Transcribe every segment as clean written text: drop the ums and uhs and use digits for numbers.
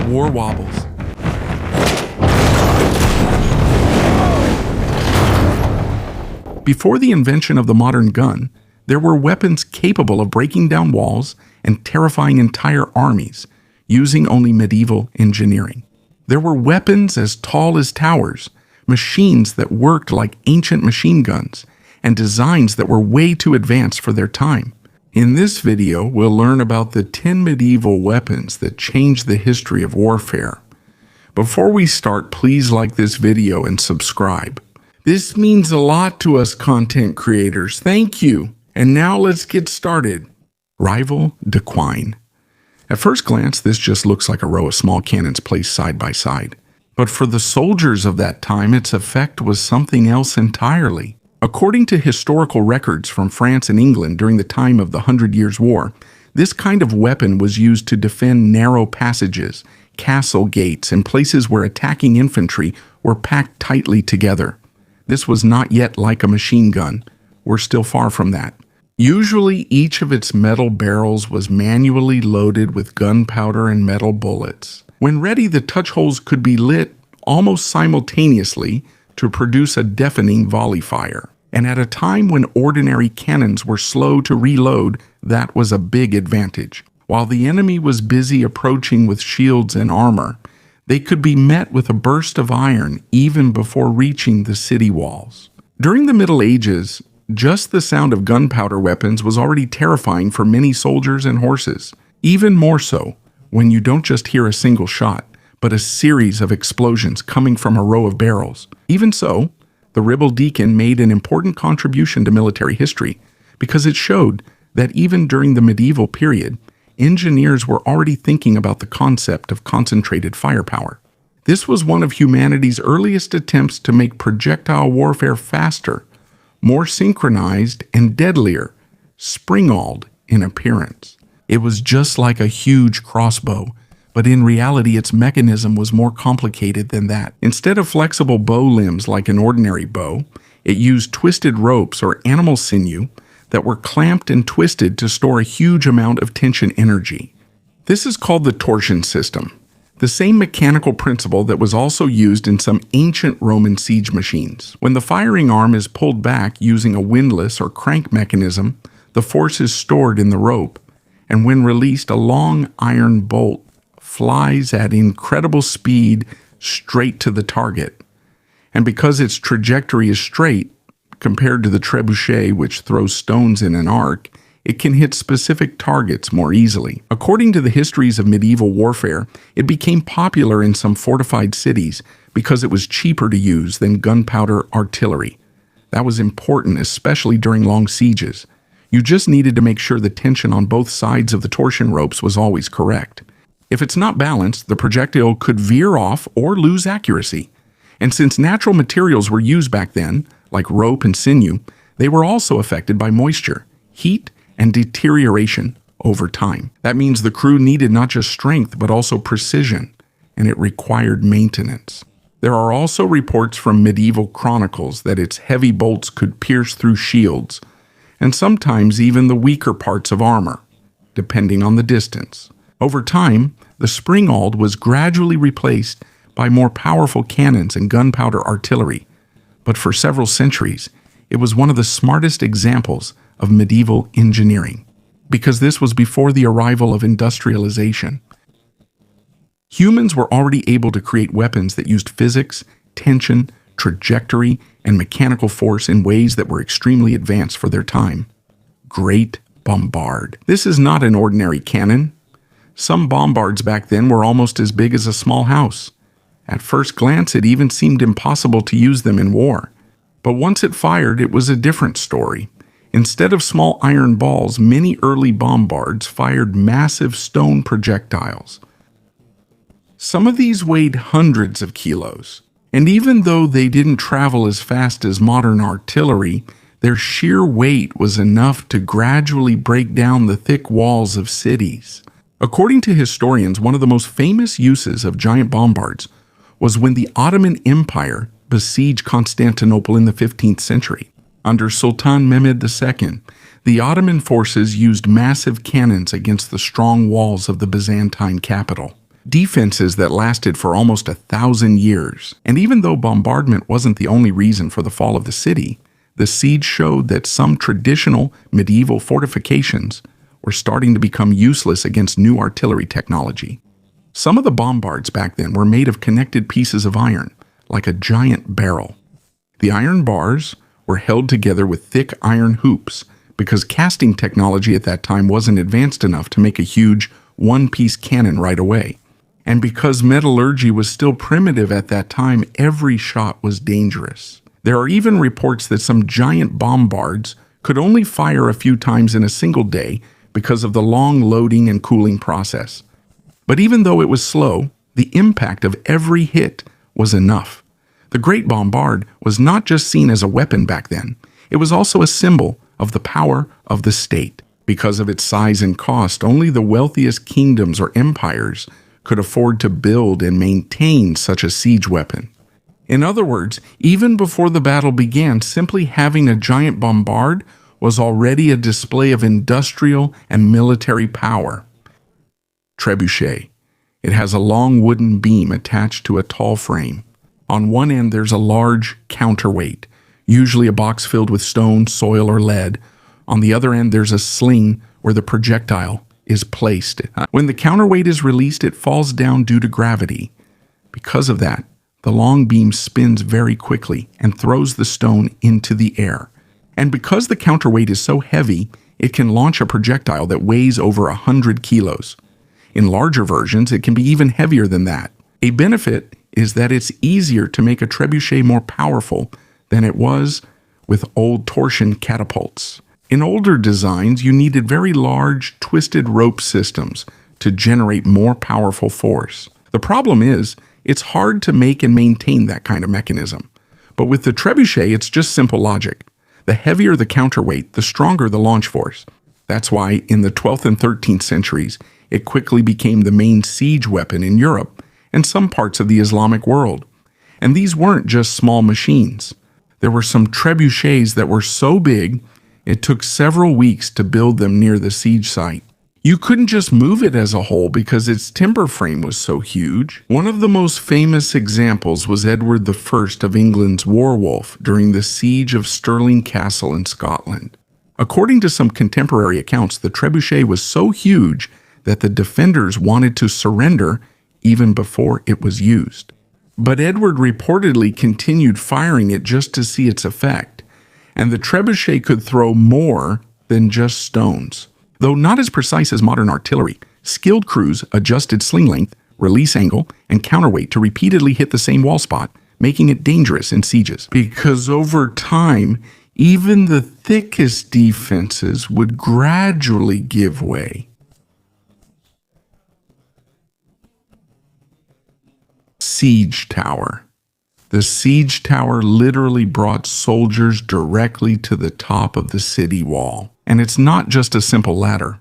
war wobbles. Before the invention of the modern gun, there were weapons capable of breaking down walls and terrifying entire armies, using only medieval engineering. There were weapons as tall as towers, machines that worked like ancient machine guns, and designs that were way too advanced for their time. In this video, we'll learn about the 10 medieval weapons that changed the history of warfare. Before we start, please like this video and subscribe. This means a lot to us content creators. Thank you. And now let's get started. Ribaldikin. At first glance, this just looks like a row of small cannons placed side by side. But for the soldiers of that time, its effect was something else entirely. According to historical records from France and England during the time of the 100 Years' War, this kind of weapon was used to defend narrow passages, castle gates, and places where attacking infantry were packed tightly together. This was not yet like a machine gun. We're still far from that. Usually, each of its metal barrels was manually loaded with gunpowder and metal bullets. When ready, the touch holes could be lit almost simultaneously to produce a deafening volley fire. And at a time when ordinary cannons were slow to reload, that was a big advantage. While the enemy was busy approaching with shields and armor, they could be met with a burst of iron even before reaching the city walls. During the Middle Ages, just the sound of gunpowder weapons was already terrifying for many soldiers and horses. Even more so when you don't just hear a single shot, but a series of explosions coming from a row of barrels. Even so, the Ribaldikin made an important contribution to military history because it showed that even during the medieval period, engineers were already thinking about the concept of concentrated firepower. This was one of humanity's earliest attempts to make projectile warfare faster, more synchronized, and deadlier, Springald in appearance. It was just like a huge crossbow, but in reality its mechanism was more complicated than that. Instead of flexible bow limbs like an ordinary bow, it used twisted ropes or animal sinew that were clamped and twisted to store a huge amount of tension energy. This is called the torsion system, the same mechanical principle that was also used in some ancient Roman siege machines. When the firing arm is pulled back using a windlass or crank mechanism, the force is stored in the rope, and when released, a long iron bolt flies at incredible speed straight to the target. And because its trajectory is straight, compared to the trebuchet, which throws stones in an arc, it can hit specific targets more easily. According to the histories of medieval warfare, it became popular in some fortified cities because it was cheaper to use than gunpowder artillery. That was important, especially during long sieges. You just needed to make sure the tension on both sides of the torsion ropes was always correct. If it's not balanced, the projectile could veer off or lose accuracy. And since natural materials were used back then, like rope and sinew, they were also affected by moisture, heat, and deterioration over time. That means the crew needed not just strength, but also precision, and it required maintenance. There are also reports from medieval chronicles that its heavy bolts could pierce through shields, and sometimes even the weaker parts of armor, depending on the distance. Over time, the Springald was gradually replaced by more powerful cannons and gunpowder artillery, but for several centuries, it was one of the smartest examples of medieval engineering, because this was before the arrival of industrialization. Humans were already able to create weapons that used physics, tension, trajectory, and mechanical force in ways that were extremely advanced for their time. Great Bombard. This is not an ordinary cannon. Some bombards back then were almost as big as a small house. At first glance, it even seemed impossible to use them in war. But once it fired, it was a different story. Instead of small iron balls, many early bombards fired massive stone projectiles. Some of these weighed hundreds of kilos. And even though they didn't travel as fast as modern artillery, their sheer weight was enough to gradually break down the thick walls of cities. According to historians, one of the most famous uses of giant bombards was when the Ottoman Empire besieged Constantinople in the 15th century. Under Sultan Mehmed II, the Ottoman forces used massive cannons against the strong walls of the Byzantine capital. defenses that lasted for almost 1,000 years. And even though bombardment wasn't the only reason for the fall of the city, the siege showed that some traditional medieval fortifications were starting to become useless against new artillery technology. Some of the bombards back then were made of connected pieces of iron, like a giant barrel. The iron bars were held together with thick iron hoops because casting technology at that time wasn't advanced enough to make a huge one-piece cannon right away. And because metallurgy was still primitive at that time, every shot was dangerous. There are even reports that some giant bombards could only fire a few times in a single day because of the long loading and cooling process. But even though it was slow, the impact of every hit was enough. The Great Bombard was not just seen as a weapon back then, it was also a symbol of the power of the state. Because of its size and cost, only the wealthiest kingdoms or empires could afford to build and maintain such a siege weapon. In other words, even before the battle began, simply having a giant bombard was already a display of industrial and military power. Trebuchet. It has a long wooden beam attached to a tall frame. On one end there's a large counterweight, usually a box filled with stone, soil, or lead. On the other end there's a sling where the projectile is placed. When the counterweight is released, it falls down due to gravity. Because of that, the long beam spins very quickly and throws the stone into the air. And because the counterweight is so heavy, it can launch a projectile that weighs over 100 kilos. In larger versions, it can be even heavier than that. A benefit is that it's easier to make a trebuchet more powerful than it was with old torsion catapults. In older designs, you needed very large, twisted rope systems to generate more powerful force. The problem is, it's hard to make and maintain that kind of mechanism. But with the trebuchet, it's just simple logic. The heavier the counterweight, the stronger the launch force. That's why in the 12th and 13th centuries, it quickly became the main siege weapon in Europe and some parts of the Islamic world. And these weren't just small machines. There were some trebuchets that were so big, it took several weeks to build them near the siege site. You couldn't just move it as a whole because its timber frame was so huge. One of the most famous examples was Edward I of England's Warwolf during the siege of Stirling Castle in Scotland. According to some contemporary accounts, the trebuchet was so huge that the defenders wanted to surrender even before it was used. But Edward reportedly continued firing it just to see its effect, and the trebuchet could throw more than just stones. Though not as precise as modern artillery, skilled crews adjusted sling length, release angle, and counterweight to repeatedly hit the same wall spot, making it dangerous in sieges. Because over time, even the thickest defenses would gradually give way. Siege tower. The siege tower literally brought soldiers directly to the top of the city wall. And it's not just a simple ladder.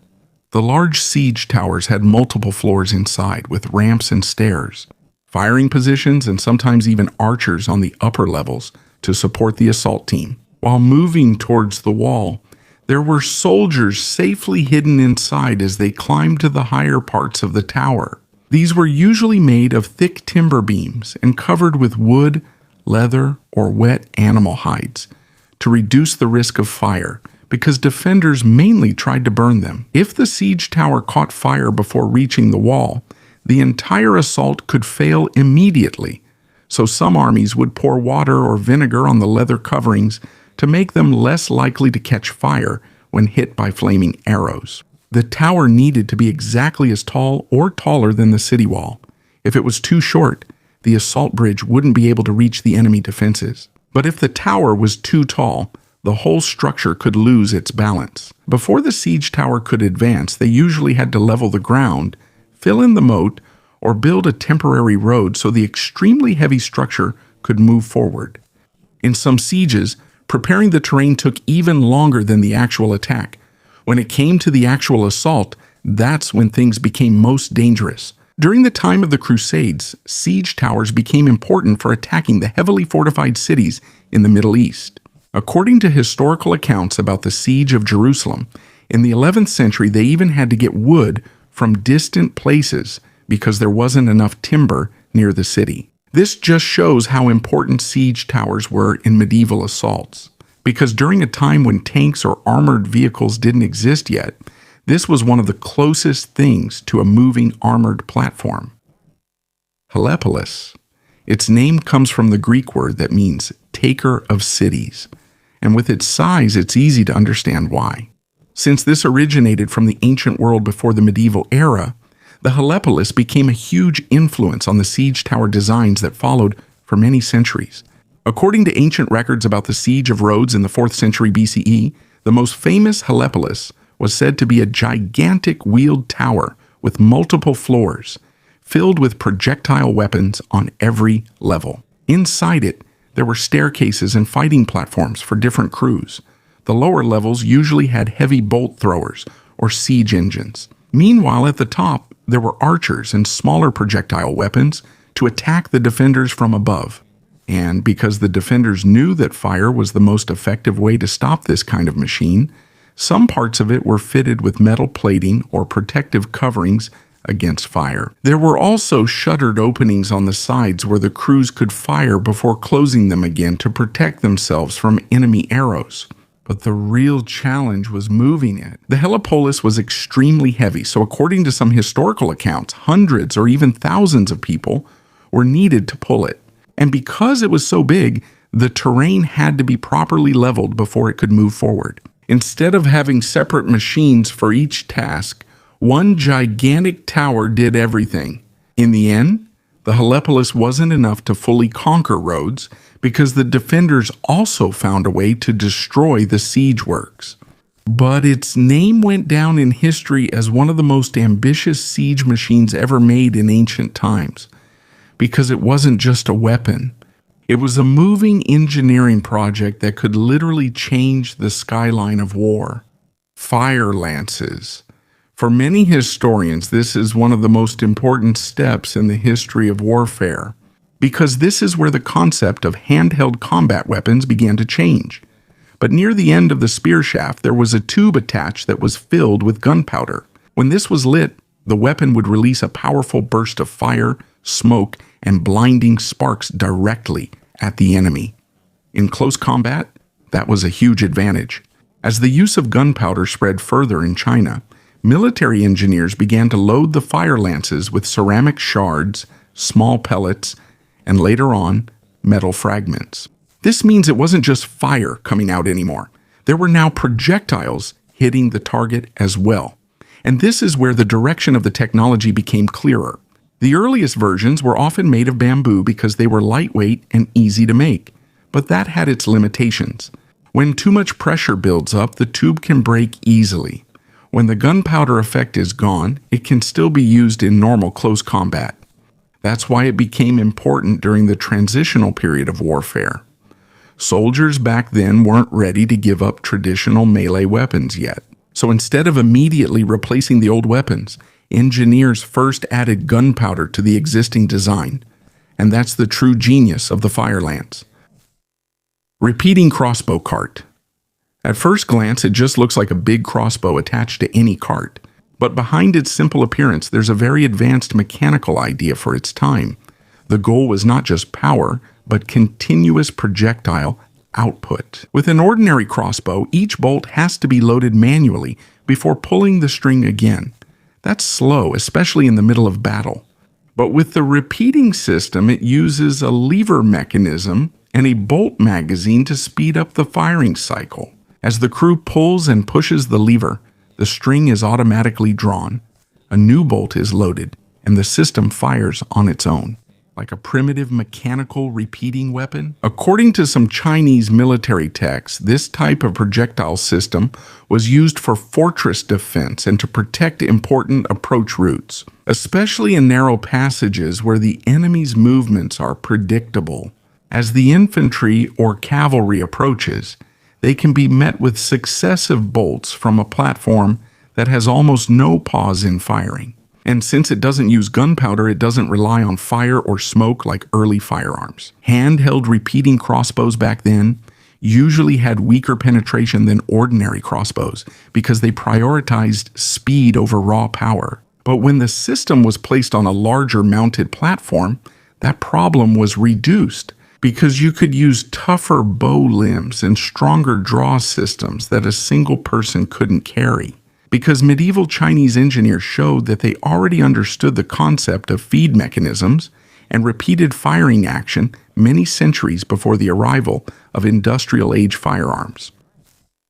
The large siege towers had multiple floors inside with ramps and stairs, firing positions, and sometimes even archers on the upper levels to support the assault team. While moving towards the wall, there were soldiers safely hidden inside as they climbed to the higher parts of the tower. These were usually made of thick timber beams and covered with wood, leather, or wet animal hides to reduce the risk of fire, because defenders mainly tried to burn them. If the siege tower caught fire before reaching the wall, the entire assault could fail immediately. So some armies would pour water or vinegar on the leather coverings to make them less likely to catch fire when hit by flaming arrows. The tower needed to be exactly as tall or taller than the city wall. If it was too short, the assault bridge wouldn't be able to reach the enemy defenses. But if the tower was too tall, the whole structure could lose its balance. Before the siege tower could advance, they usually had to level the ground, fill in the moat, or build a temporary road so the extremely heavy structure could move forward. In some sieges, preparing the terrain took even longer than the actual attack. When it came to the actual assault, that's when things became most dangerous. During the time of the Crusades, siege towers became important for attacking the heavily fortified cities in the Middle East. According to historical accounts about the siege of Jerusalem, in the 11th century they even had to get wood from distant places because there wasn't enough timber near the city. This just shows how important siege towers were in medieval assaults, because during a time when tanks or armored vehicles didn't exist yet, this was one of the closest things to a moving armored platform. Helepolis. Its name comes from the Greek word that means taker of cities, and with its size, it's easy to understand why. Since this originated from the ancient world before the medieval era, the Helepolis became a huge influence on the siege tower designs that followed for many centuries. According to ancient records about the siege of Rhodes in the 4th century BCE, the most famous Helepolis was said to be a gigantic wheeled tower with multiple floors, filled with projectile weapons on every level. Inside it, there were staircases and fighting platforms for different crews. The lower levels usually had heavy bolt throwers or siege engines. Meanwhile, at the top, there were archers and smaller projectile weapons to attack the defenders from above. And because the defenders knew that fire was the most effective way to stop this kind of machine, some parts of it were fitted with metal plating or protective coverings against fire. There were also shuttered openings on the sides where the crews could fire before closing them again to protect themselves from enemy arrows. But the real challenge was moving it. The Helepolis was extremely heavy, so according to some historical accounts, hundreds or even thousands of people were needed to pull it. And because it was so big, the terrain had to be properly leveled before it could move forward. Instead of having separate machines for each task, one gigantic tower did everything. In the end, the Helepolis wasn't enough to fully conquer Rhodes because the defenders also found a way to destroy the siege works. But its name went down in history as one of the most ambitious siege machines ever made in ancient times, because it wasn't just a weapon. It was a moving engineering project that could literally change the skyline of war. Fire lances. For many historians, this is one of the most important steps in the history of warfare, because this is where the concept of handheld combat weapons began to change. But near the end of the spear shaft, there was a tube attached that was filled with gunpowder. When this was lit, the weapon would release a powerful burst of fire, smoke, and blinding sparks directly at the enemy. In close combat, that was a huge advantage. As the use of gunpowder spread further in China, military engineers began to load the fire lances with ceramic shards, small pellets, and later on, metal fragments. This means it wasn't just fire coming out anymore. There were now projectiles hitting the target as well. And this is where the direction of the technology became clearer. The earliest versions were often made of bamboo because they were lightweight and easy to make, but that had its limitations. When too much pressure builds up, the tube can break easily. When the gunpowder effect is gone, it can still be used in normal close combat. That's why it became important during the transitional period of warfare. Soldiers back then weren't ready to give up traditional melee weapons yet. So instead of immediately replacing the old weapons, engineers first added gunpowder to the existing design. And that's the true genius of the fire lance. Repeating crossbow cart. At first glance, it just looks like a big crossbow attached to any cart. But behind its simple appearance, there's a very advanced mechanical idea for its time. The goal was not just power, but continuous projectile output. With an ordinary crossbow, each bolt has to be loaded manually before pulling the string again. That's slow, especially in the middle of battle. But with the repeating system, it uses a lever mechanism and a bolt magazine to speed up the firing cycle. As the crew pulls and pushes the lever, the string is automatically drawn, a new bolt is loaded, and the system fires on its own, like a primitive mechanical repeating weapon. According to some Chinese military texts, this type of projectile system was used for fortress defense and to protect important approach routes, especially in narrow passages where the enemy's movements are predictable. As the infantry or cavalry approaches, they can be met with successive bolts from a platform that has almost no pause in firing. And since it doesn't use gunpowder, it doesn't rely on fire or smoke like early firearms. Handheld repeating crossbows back then usually had weaker penetration than ordinary crossbows because they prioritized speed over raw power. But when the system was placed on a larger mounted platform, that problem was reduced because you could use tougher bow limbs and stronger draw systems that a single person couldn't carry. Because medieval Chinese engineers showed that they already understood the concept of feed mechanisms and repeated firing action many centuries before the arrival of industrial-age firearms.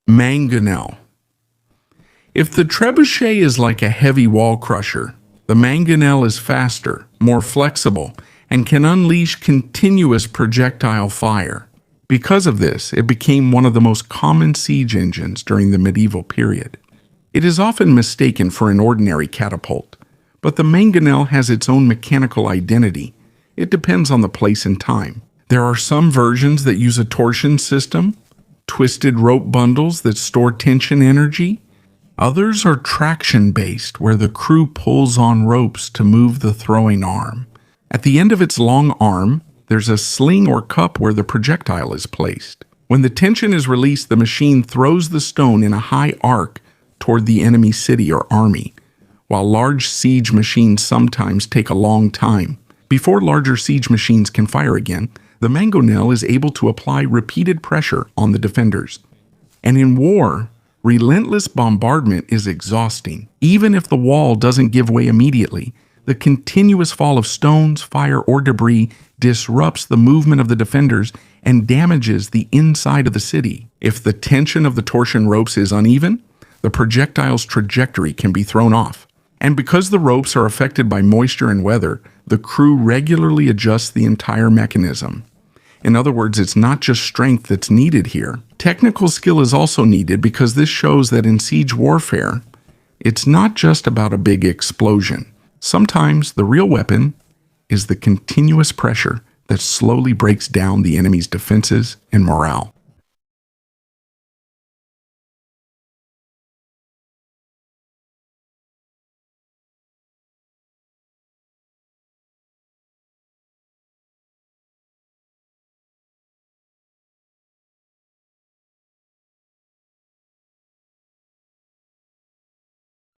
Mangonel. If the trebuchet is like a heavy wall crusher, the mangonel is faster, more flexible, and can unleash continuous projectile fire. Because of this, it became one of the most common siege engines during the medieval period. It is often mistaken for an ordinary catapult, but the mangonel has its own mechanical identity. It depends on the place and time. There are some versions that use a torsion system, twisted rope bundles that store tension energy. Others are traction-based, where the crew pulls on ropes to move the throwing arm. At the end of its long arm, there's a sling or cup where the projectile is placed. When the tension is released, the machine throws the stone in a high arc toward the enemy city or army, while large siege machines sometimes take a long time. Before larger siege machines can fire again, the mangonel is able to apply repeated pressure on the defenders. And in war, relentless bombardment is exhausting. Even if the wall doesn't give way immediately, the continuous fall of stones, fire, or debris disrupts the movement of the defenders and damages the inside of the city. If the tension of the torsion ropes is uneven, the projectile's trajectory can be thrown off. And because the ropes are affected by moisture and weather, the crew regularly adjusts the entire mechanism. In other words, it's not just strength that's needed here. Technical skill is also needed because this shows that in siege warfare, it's not just about a big explosion. Sometimes the real weapon is the continuous pressure that slowly breaks down the enemy's defenses and morale.